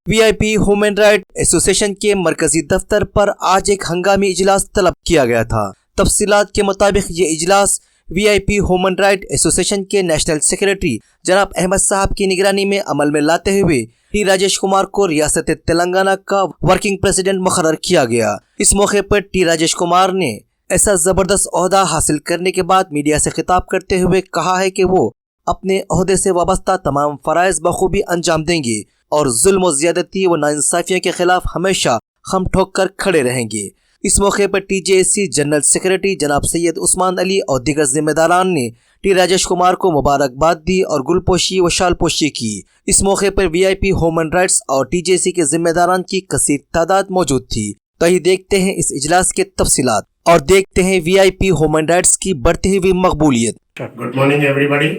VIP human right association के मरकजी दफ्तर पर आज एक हंगामी इजलास तलब किया गया था। तफसीलात के मुताबिक ये इजलास वीआईपी ह्यूमन राइट एसोसिएशन के नेशनल सेक्रेटरी जनाब अहमद साहब की निगरानी में अमल में लाते हुए टी राजेश कुमार को रियासत तेलंगाना का वर्किंग प्रेसिडेंट मुकर्रर किया गया। इस मौके पर टी राजेश कुमार ने ऐसा जबरदस्त ओहदा हासिल करने के बाद मीडिया से खिताब करते हुए कहा है कि वो अपने ओहदे से वाबस्ता तमाम फराइज बखूबी अंजाम देंगे और जुल्म व ज़्यादती व नाइंसाफियों के खिलाफ हमेशा खम ठोक कर खड़े रहेंगे। इस मौके पर टीजेएसी जनरल सेक्रेटरी जनाब सैयद उस्मान अली और दीगर जिम्मेदारान ने टी राजेश कुमार को मुबारकबाद दी और गुलपोशी व शालपोशी की। इस मौके पर वीआईपी ह्यूमन राइट्स और टीजेएसी के जिम्मेदारान की कसीर तादाद मौजूद थी। तो ही देखते हैं इस इजलास के तफसीलात और देखते हैं वीआईपी ह्यूमन राइट्स की बढ़ती हुई मकबूलियत। Good morning everybody.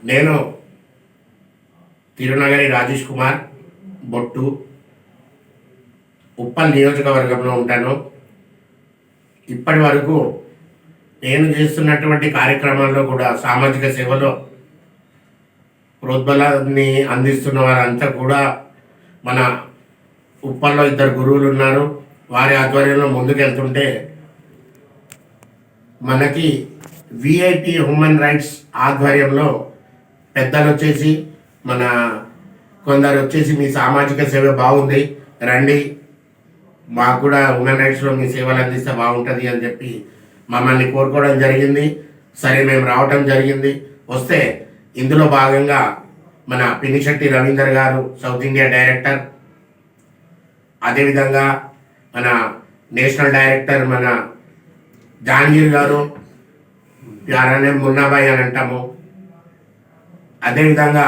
నేను తిరునగరి రాజేష్ కుమార్ బొట్టు ఉప్పల్ నియోజకవర్గంలో ఉంటాను. ఇప్పటి వరకు నేను చేస్తున్నటువంటి కార్యక్రమాల్లో కూడా సామాజిక సేవలో ప్రోద్బలాన్ని అందిస్తున్న వారంతా కూడా మన ఉప్పల్లో ఇద్దరు గురువులు ఉన్నారు. వారి ఆధ్వర్యంలో ముందుకెళ్తుంటే మనకి విఐపి హ్యూమన్ రైట్స్ ఆధ్వర్యంలో పెద్దలు వచ్చేసి మన కొందరు వచ్చేసి మీ సామాజిక సేవ బాగుంది, రండి, మాకు కూడా హ్యూమన్ రైట్స్లో మీ సేవలు అందిస్తే బాగుంటుంది అని చెప్పి మమ్మల్ని కోరుకోవడం జరిగింది. సరే, మేము రావటం జరిగింది. వస్తే ఇందులో భాగంగా మన పినిశెట్టి రవీందర్ గారు సౌత్ ఇండియా డైరెక్టర్, అదేవిధంగా మన నేషనల్ డైరెక్టర్ మన జహాంగీర్ గారు, యారనే మున్నాబాయ్ అని అంటాము, అదేవిధంగా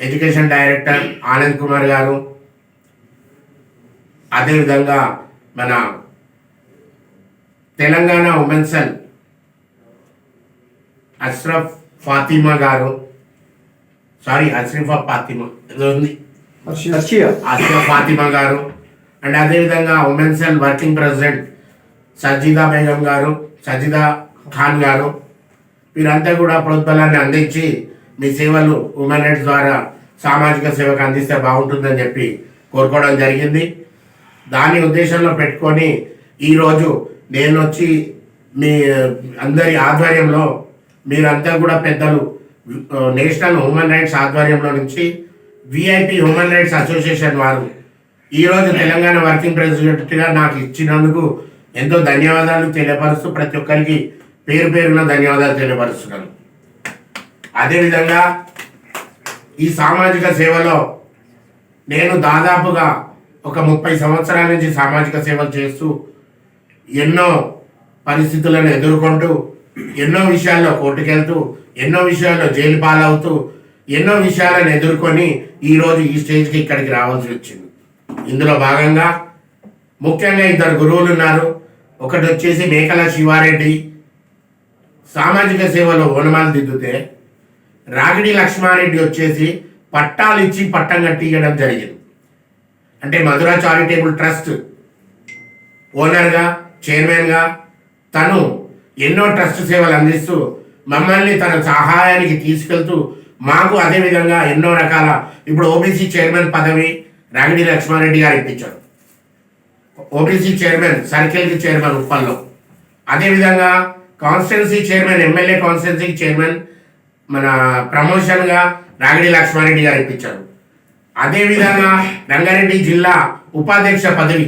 ఎడ్యుకేషన్ డైరెక్టర్ ఆనంద్ కుమార్ గారు, అదేవిధంగా మన Telangana women cell Ashraf Fatima garu, Ashraf Fatima garu and అదేవిధంగా women cell working president Sajjida Begum garu, Sajjida Khan గారు, వీరంతా కూడా ప్రోద్బలాన్ని అందించి మీ సేవలు హ్యూమన్ రైట్స్ ద్వారా సామాజిక సేవకు అందిస్తే బాగుంటుందని చెప్పి కోరుకోవడం జరిగింది. దాని ఉద్దేశంలో పెట్టుకొని ఈరోజు నేను వచ్చి మీ అందరి ఆధ్వర్యంలో మీరంతా కూడా పెద్దలు నేషనల్ హ్యూమన్ రైట్స్ ఆధ్వర్యంలో నుంచి విఐపి హ్యూమన్ రైట్స్ అసోసియేషన్ వారు ఈరోజు తెలంగాణ వర్కింగ్ ప్రెసిడెంట్గా నాకు ఇచ్చినందుకు ఎంతో ధన్యవాదాలు తెలియపరుస్తూ ప్రతి ఒక్కరికి పేరు పేరున ధన్యవాదాలు తెలియపరుస్తున్నాను. అదేవిధంగా ఈ సామాజిక సేవలో నేను దాదాపుగా ఒక 30 సంవత్సరాల నుంచి సామాజిక సేవలు చేస్తూ ఎన్నో పరిస్థితులను ఎదుర్కొంటూ ఎన్నో విషయాల్లో కోర్టుకెళ్తూ ఎన్నో విషయాల్లో జైలు పాలవుతూ ఎన్నో విషయాలను ఎదుర్కొని ఈరోజు ఈ స్టేజ్కి ఇక్కడికి రావాల్సి వచ్చింది. ఇందులో భాగంగా ముఖ్యంగా ఇద్దరు గురువులు ఉన్నారు. ఒకటి వచ్చేసి మేకల శివారెడ్డి సామాజిక సేవలో ఓనమాలు దిద్దుతే, రాగిడి లక్ష్మారెడ్డి వచ్చేసి పట్టాలు ఇచ్చి పట్టం కట్టియడం జరిగింది. అంటే మధుర చారిటబుల్ ట్రస్ట్ ఓనర్గా, చైర్మన్గా తను ఎన్నో ట్రస్ట్ సేవలు అందిస్తూ మమ్మల్ని తన సహాయానికి తీసుకెళ్తూ మాకు అదేవిధంగా ఎన్నో రకాల ఇప్పుడు ఓబీసీ చైర్మన్ పదవి రాగిడి లక్ష్మారెడ్డి గారు ఇప్పించారు. ఓబీసీ చైర్మన్, సర్కిల్కి చైర్మన్ ఉప్పల్లో, అదేవిధంగా కాన్స్టిట్యున్సీ చైర్మన్, ఎమ్మెల్యే కాన్స్టిట్యున్సీకి చైర్మన్ మన ప్రమోషన్గా రాగిడి లక్ష్మారెడ్డి గారు ఇప్పించారు. అదేవిధంగా రంగారెడ్డి జిల్లా ఉపాధ్యక్ష పదవి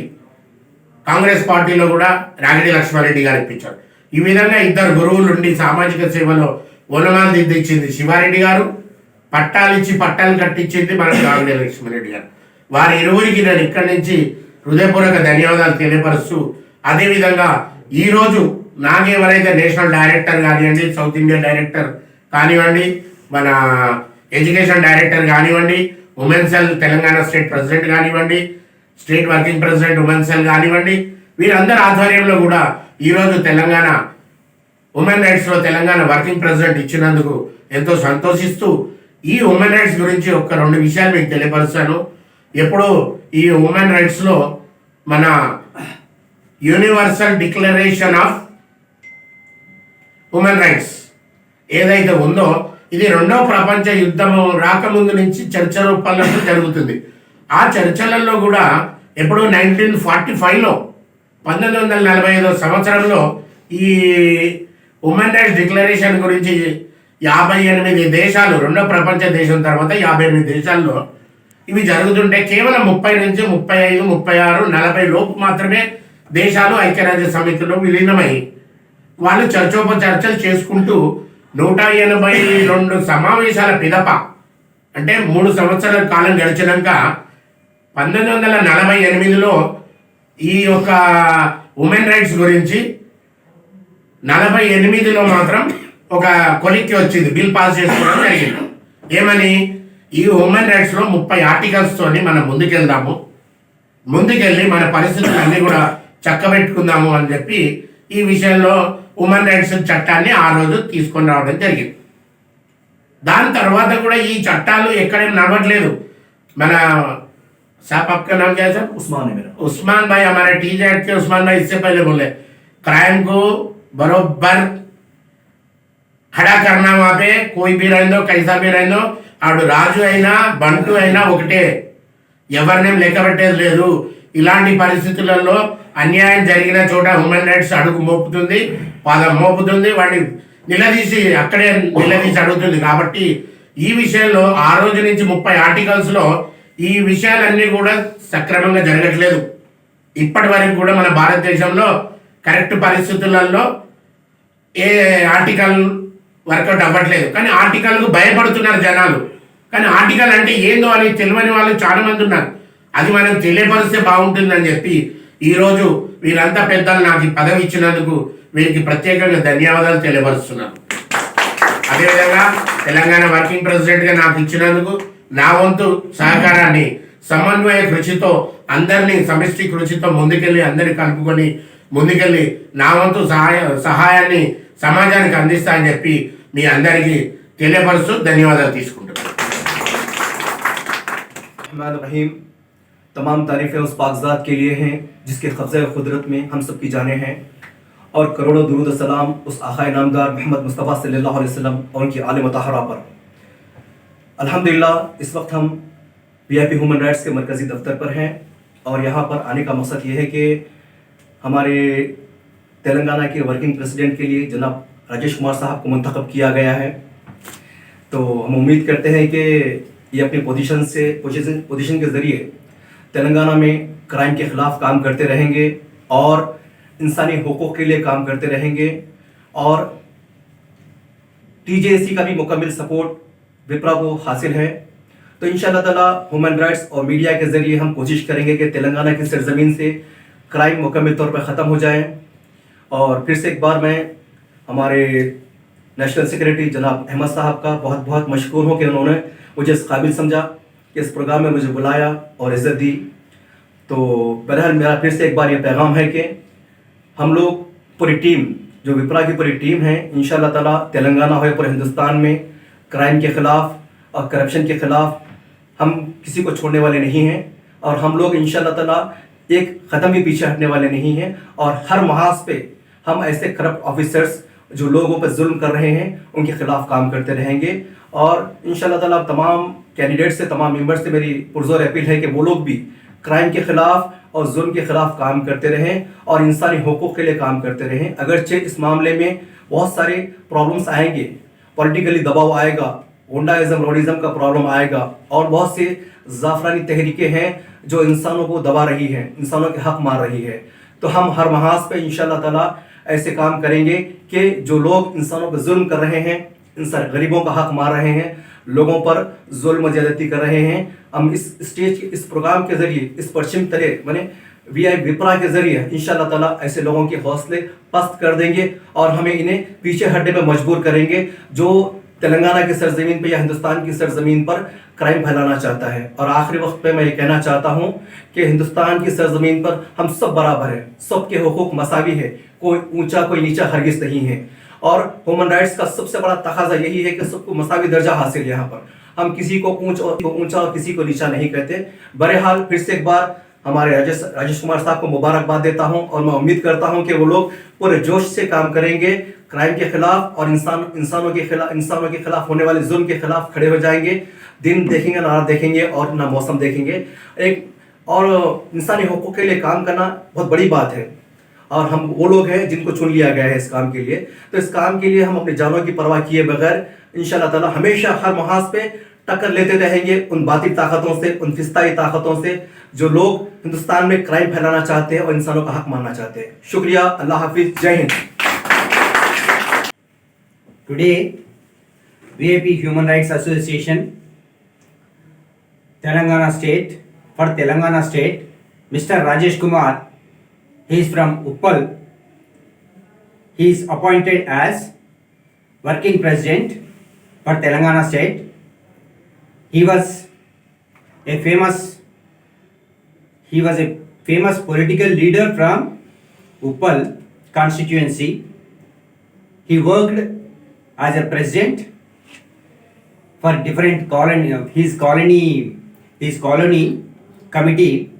కాంగ్రెస్ పార్టీలో కూడా రాగిడి లక్ష్మారెడ్డి గారు ఇప్పించారు. ఈ విధంగా ఇద్దరు గురువులు ఉండి సామాజిక సేవలో ఓనమాలు దిద్దిచ్చింది శివారెడ్డి గారు, పట్టాలిచ్చి పట్టాలు కట్టించింది మన రాగిడి లక్ష్మారెడ్డి గారు. వారి ఇరువురికి నేను ఇక్కడి నుంచి హృదయపూర్వక ధన్యవాదాలు తెలియపరుస్తూ, అదేవిధంగా ఈరోజు నాకెవరైతే నేషనల్ డైరెక్టర్ కానివ్వండి, సౌత్ ఇండియా డైరెక్టర్ కానివ్వండి, మన ఎడ్యుకేషన్ డైరెక్టర్ కానివ్వండి, women cell Telangana state president కానివ్వండి, state working president women cell కానివ్వండి, వీరందరి ఆధ్వర్యంలో కూడా ఈరోజు తెలంగాణ ఉమెన్ రైట్స్లో తెలంగాణ వర్కింగ్ ప్రెసిడెంట్ ఇచ్చినందుకు ఎంతో సంతోషిస్తూ ఈ ఉమెన్ రైట్స్ గురించి ఒక 2 విషయాలు మీకు తెలియపరుస్తాను. ఎప్పుడు ఈ ఉమెన్ రైట్స్లో మన universal declaration of human rights ఏదైతే ఉందో ఇది రెండవ ప్రపంచ యుద్ధం రాకముందు నుంచి చర్చ రూపంలో జరుగుతుంది. ఆ చర్చలలో కూడా ఎప్పుడు 1945లో 1945 సంవత్సరంలో ఈ ఉమెన్ రైట్స్ డిక్లరేషన్ గురించి 58 దేశాలు, రెండో ప్రపంచ దేశం తర్వాత 58 దేశాల్లో ఇవి జరుగుతుంటే కేవలం 30 నుంచి 35, 36, 40 లోపు మాత్రమే దేశాలు ఐక్యరాజ్య సమితిలో విలీనమై వాళ్ళు చర్చోపచర్చలు చేసుకుంటూ 182 సమావేశాల పిదప అంటే 3 సంవత్సరాల కాలం గడిచినాక 1948లో ఈ యొక్క ఉమెన్ రైట్స్ గురించి 48లో మాత్రం ఒక కొలిక్కి వచ్చింది, బిల్ పాస్ చేసుకోవడం జరిగింది. ఏమని, ఈ ఉమెన్ రైట్స్లో 30 ఆర్టికల్స్తోని మనం ముందుకెళ్ళి మన పరిస్థితులన్నీ కూడా చక్కబెట్టుకుందాము అని చెప్పి ఈ విషయంలో ఉమెన్ రైట్స్ చట్టాన్ని ఆ రోజు తీసుకొని రావడం జరిగింది. దాని తర్వాత కూడా ఈ చట్టాలు ఎక్కడేం నడవట్లేదు. మన साहब आपका नाम क्या है सर? उस्मान है मेरा. उस्मान भाई हमारे टीजेड के उस्मान भाई इससे पहले बोले क्राइम को बरोबर खड़ा करना वहां पे, कोई भी रहने दो, कैसा भी रहने दो, ఆడు రాజు అయినా బంటు అయినా ఒకటే, ఎవరినేం లెక్క పెట్టేది లేదు. ఇలాంటి పరిస్థితులలో అన్యాయం జరిగిన చోట హ్యూమన్ రైట్స్ అడుగు మోపుతుంది, పాదం మోపుతుంది, వాడిని నిలదీసి అక్కడే నిలదీసి అడుగుతుంది. కాబట్టి ఈ విషయంలో ఆ రోజు నుంచి 30 ఆర్టికల్స్లో ఈ విషయాలన్నీ కూడా సక్రమంగా జరగట్లేదు. ఇప్పటి వరకు కూడా మన భారతదేశంలో కరెక్ట్ పరిస్థితులలో ఏ ఆర్టికల్ వర్కౌట్ అవ్వట్లేదు. కానీ ఆర్టికల్కు భయపడుతున్నారు జనాలు. కానీ ఆర్టికల్ అంటే ఏందో అని తెలియని వాళ్ళు చాలా మంది ఉన్నారు. అది మనం తెలియపరిస్తే బాగుంటుందని చెప్పి ఈరోజు వీరంతా పెద్దలు నాకు ఈ పదవి ఇచ్చినందుకు వీరికి ప్రత్యేకంగా ధన్యవాదాలు తెలియపరుస్తున్నాను. అదేవిధంగా తెలంగాణ వర్కింగ్ ప్రెసిడెంట్గా నాకు ఇచ్చినందుకు నా వంతు సహకారాన్ని సమన్వయ కృషితో అందరినీ సమిష్టి కృషితో ముందుకెళ్ళి అందరినీ కలుపుకొని ముందుకెళ్ళి నా వంతు సహాయాన్ని సమాజానికి అందిస్తా అని చెప్పి మీ అందరికీ తెలియపరుస్తూ ధన్యవాదాలు తీసుకుంటున్నాను. रहीम, तमाम तारीफ़ें उस पाकज़ात के लिए हैं जिसके कब्ज़े क़ुदरत में हम सब की जानें हैं, और करोड़ों दुरूद सलाम उस आक़ाए नामदार मोहम्मद मुस्तफ़ा सल्लल्लाहु अलैहि वसल्लम और उनकी आले मुतहरा पर। अल्हम्दुलिल्लाह इस वक्त हम VIP ह्यूमन राइट्स के मरकज़ी दफ्तर पर हैं, और यहाँ पर आने का मकसद ये है कि हमारे तेलंगाना के वर्किंग प्रेसिडेंट के लिए जनाब राजेश कुमार साहब को मुंतखब किया गया है। तो हम उम्मीद करते हैं कि ये अपनी पोजीशन के ज़रिए तेलंगाना में क्राइम के ख़िलाफ़ काम करते रहेंगे और इंसानी हुकूक़ के लिए काम करते रहेंगे, और TJSC का भी मुकम्मल सपोर्ट विप्रा को हासिल है। तो इंशाअल्लाह ताला ह्यूमन राइट्स और मीडिया के ज़रिए हम कोशिश करेंगे कि तेलंगाना की सरज़मीन से क्राइम मुकम्मल तौर पर ख़त्म हो जाए। और फिर से एक बार मैं हमारे नेशनल सेक्रेटरी जनाब अहमद साहब का बहुत बहुत मशकूर हूँ कि उन्होंने मुझे इस काबिल समझा कि इस प्रोग्राम में मुझे बुलाया और इज़्ज़त दी। तो बहरहाल मेरा फिर से एक बार ये पैगाम है कि हम लोग पूरी टीम, जो विप्रा की पूरी टीम है, इंशाअल्लाह ताला तेलंगाना हो या पूरे हिंदुस्तान में क्राइम के ख़िलाफ़ और करप्शन के ख़िलाफ़ हम किसी को छोड़ने वाले नहीं हैं, और हम लोग इंशाअल्लाह ताला एक क़दम भी पीछे हटने वाले नहीं हैं, और हर महाज पे हम ऐसे करप्ट ऑफिसर्स जो लोगों पर जुल्म कर रहे हैं उनके ख़िलाफ़ काम करते रहेंगे। और इंशाअल्लाह ताला तमाम कैंडिडेट से, तमाम मेंबर्स से मेरी पुरज़ोर अपील है कि वो लोग भी क्राइम के ख़िलाफ़ और जुल्म के ख़िलाफ़ काम करते रहें और इंसानी हुकूक़ के लिए काम करते रहें। अगरचे इस मामले में बहुत सारे प्रॉब्लम्स आएंगे, पॉलिटिकली दबाव आएगा, गुंडाइज़म रोडिज़म का प्रॉब्लम आएगा, और बहुत से ज़ाफ़रानी तहरीकें हैं जो इंसानों को दबा रही हैं, इंसानों के हक़ मार रही है। तो हम हर महाज पे इंशाअल्लाह ताला ऐसे काम करेंगे कि जो लोग इंसानों पर जुल्म कर रहे हैं, इंसान गरीबों का हक़ मार रहे हैं, लोगों पर जुल्म ज़्यादती कर रहे हैं, हम इस स्टेज इस प्रोग्राम के ज़रिए, इस परचम तले माने VIP विप्रा के ज़रिए इंशाअल्लाह ताला ऐसे लोगों के हौसले पस्त कर देंगे और हमें इन्हें पीछे हटने पर मजबूर करेंगे जो तेलंगाना की सरजमीन पर या हिंदुस्तान की सरजमीन पर क्राइम फैलाना चाहता है। और आखिरी वक्त पे मैं ये कहना चाहता हूँ कि हिंदुस्तान की सरजमीन पर हम सब बराबर हैं, सबके हुकूक मसावी है, कोई ऊंचा कोई नीचा हरगिज़ नहीं है। और ह्यूमन राइट्स का सबसे बड़ा तकाजा यही है कि सबको मसावी दर्जा हासिल है। यहाँ पर हम किसी को ऊंचा और किसी को नीचा नहीं कहते। बहरहाल फिर से एक बार हमारे राजेश कुमार साहब को मुबारकबाद देता हूं, और मैं उम्मीद करता हूं कि वो लोग पूरे जोश से काम करेंगे क्राइम के खिलाफ और इंसानों के खिलाफ होने वाले जुल्म के खिलाफ खड़े हो जाएंगे। दिन देखेंगे ना रात देखेंगे और ना मौसम देखेंगे। एक और इंसानी हुकूक के लिए काम करना बहुत बड़ी बात है और हम वो लोग हैं जिनको चुन लिया गया है इस काम के लिए। तो इस काम के लिए हम अपनी जानों की परवाह किए बगैर इंशाअल्लाह ताला हमेशा हर महाज पे टक्कर लेते रहेंगे उन बातिल ताकतों से, उन फिस्ताई ताकतों से जो लोग हिंदुस्तान में क्राइम फैलाना चाहते हैं और इंसानों का हक मानना चाहते हैं। शुक्रिया, अल्लाह हाफिज, जय Hind. Today, VIP Human Rights Association, Telangana State, for Telangana State, Mr. Rajesh Kumar, he is from Uppal. He is appointed as working president for Telangana State. He was a famous political leader from Uppal constituency. He worked as a president for different his colony committee,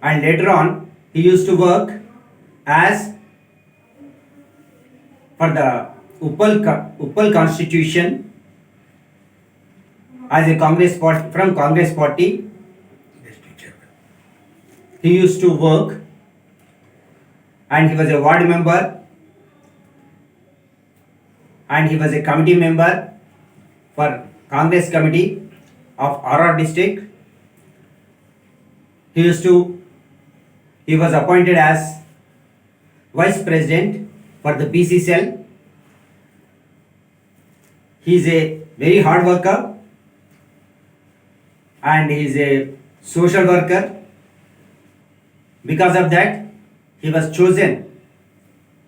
and later on he used to work as for the Uppal constitution as a Congress party. He used to work and he was a ward member and he was a committee member for Congress committee of RR district. He was appointed as vice president for the BC cell. He is a very hard worker and he is a social worker. Because of that, he was chosen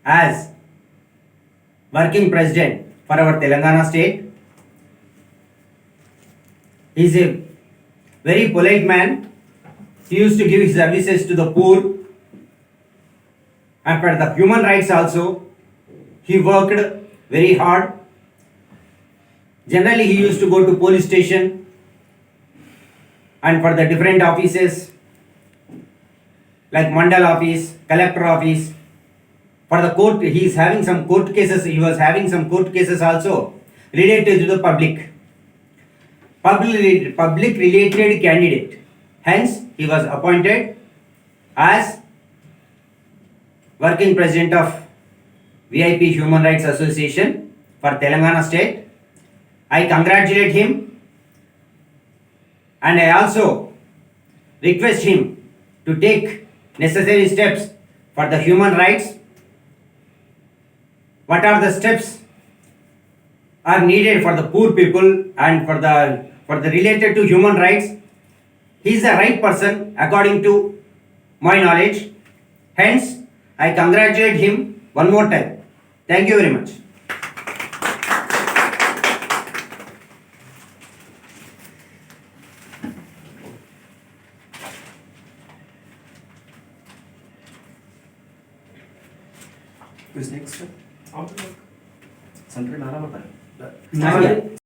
as working president for our Telangana state. He is a very polite man. He used to give his services to the poor, and for the human rights also, he worked very hard. Generally, he used to go to police station and for the different offices like Mandal office, collector office. For the court, he is having some court cases. He was having some court cases also related to the public related candidate. Hence, he was appointed as working president of VIP Human Rights Association for Telangana state. I congratulate him and I also request him to take necessary steps for the human rights. What are the steps are needed for the poor people and for the related to human rights? He is the right person according to my knowledge. Hence, I congratulate him one more time. Thank you very much. Who's next? Sir? Senator Nara Mata. Not yet.